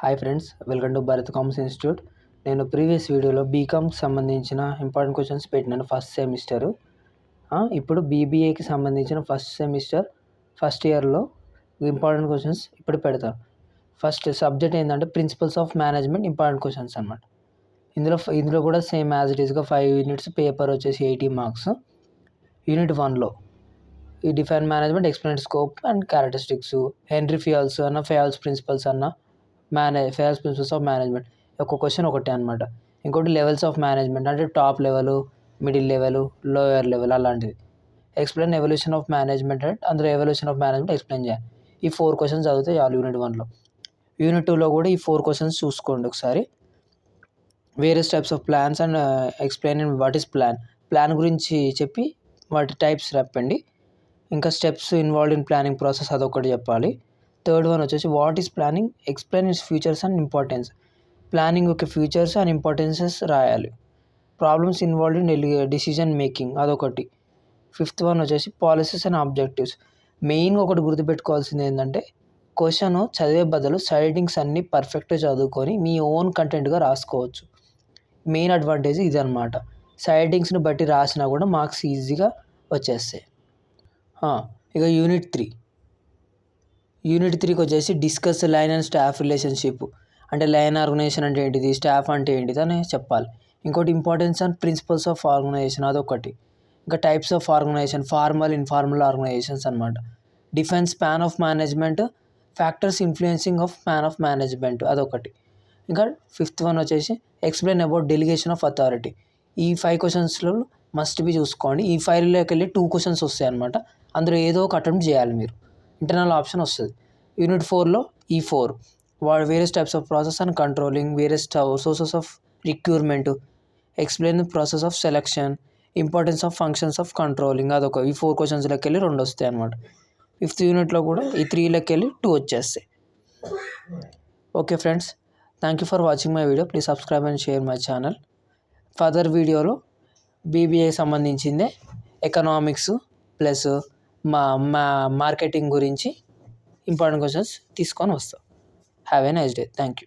Hi friends, welcome to Bharat commerce institute. నేను previous వీడియోలో బీకామ్కి సంబంధించిన ఇంపార్టెంట్ క్వశ్చన్స్ పెట్టినాను ఫస్ట్ సెమిస్టరు. ఇప్పుడు బీబీఏకి సంబంధించిన ఫస్ట్ సెమిస్టర్ ఫస్ట్ ఇయర్లో ఇంపార్టెంట్ క్వశ్చన్స్ ఇప్పుడు పెడతాను. ఫస్ట్ సబ్జెక్ట్ ఏంటంటే principles of management important questions అనమాట. ఇందులో కూడా సేమ్ యాజ్ ఇట్ ఈస్గా 5 యూనిట్స్, పేపర్ వచ్చేసి 80 మార్క్స్. యూనిట్ 1లో ఈ define management, explain scope and characteristics, Henry Fayol's అన్న, ఫియాల్స్ ప్రిన్సిపల్స్ అన్న, ఫియాల్స్ ప్రిన్సిపల్స్ ఆఫ్ మేనేజ్మెంట్ ఒక క్వశ్చన్ ఒకటే అనమాట. ఇంకోటి లెవెల్స్ ఆఫ్ మేనేజ్మెంట్ అంటే top level, middle level, lower level అలాంటిది. ఎక్స్ప్లెయిన్ ఎవల్యూషన్ ఆఫ్ మేనేజ్మెంట్ అంటే అందులో ఎవల్యూషన్ ఆఫ్ మేనేజ్మెంట్ ఎక్స్ప్లెయిన్ చేయాలి. ఈ 4 క్వశ్చన్స్ చదివితే చాలు యూనిట్ 1లో. యూనిట్ 2లో కూడా ఈ 4 క్వశ్చన్స్ చూసుకోండి ఒకసారి. Various types of plans and explain what is plan గురించి చెప్పి వాటి టైప్స్ చెప్పండి. ఇంకా steps involved in planning process అదొకటి చెప్పాలి. థర్డ్ వన్ వచ్చేసి what is planning, explain it's futures and importance. Planning యొక్క ఫ్యూచర్స్ అండ్ ఇంపార్టెన్సెస్ రాయాలి. Problems involved in decision making అదొకటి. ఫిఫ్త్ వన్ వచ్చేసి పాలసీస్ అండ్ ఆబ్జెక్టివ్స్. మెయిన్గా ఒకటి గుర్తుపెట్టుకోవాల్సింది ఏంటంటే క్వశ్చన్ చదివే బదులు సైడింగ్స్ అన్నీ పర్ఫెక్ట్గా చదువుకొని మీ ఓన్ కంటెంట్గా రాసుకోవచ్చు. మెయిన్ అడ్వాంటేజ్ ఇది అనమాట. సైడింగ్స్ని బట్టి రాసినా కూడా మార్క్స్ ఈజీగా వచ్చేస్తాయి. ఇక యూనిట్ 3కి వచ్చేసి discuss line and staff relationship. అంటే లైన్ ఆర్గనైజేషన్ అంటే ఏంటిది, స్టాఫ్ అంటే ఏంటిది అని చెప్పాలి. ఇంకోటి importance and principles of organisation అదొకటి. ఇంకా types of organisation, formal, informal organisations అనమాట. Define span of management, factors influencing of span of management అదొకటి. ఇంకా ఫిఫ్త్ వన్ వచ్చేసి explain about delegation of authority. ఈ 5 క్వశ్చన్స్లో మస్ట్ బి చూసుకోండి. ఈ 5లోకి వెళ్ళి 2 క్వశ్చన్స్ వస్తాయి అనమాట. అందులో ఏదో ఒక అటెంప్ట్ చేయాలి మీరు. ఇంటర్నల్ ఆప్షన్ వస్తుంది. యూనిట్ 4లో ఈ 4 various types of process and controlling, various sources of recruitment, explain the process of selection, importance of functions of controlling అదొక. ఈ 4 క్వశ్చన్స్లోకి వెళ్ళి 2 వస్తాయి అనమాట. 5th యూనిట్లో కూడా ఈ 3లోకి వెళ్ళి 2 వచ్చేస్తాయి. Okay friends, thank you for watching my video. Please subscribe and share my channel. Further వీడియోలో బీబీఏ సంబంధించిందే ఎకనామిక్స్ ప్లస్ మార్కెటింగ్ గురించి ఇంపార్టెంట్ క్వశ్చన్స్ తీసుకొని వస్తాం. Have a nice day. Thank you.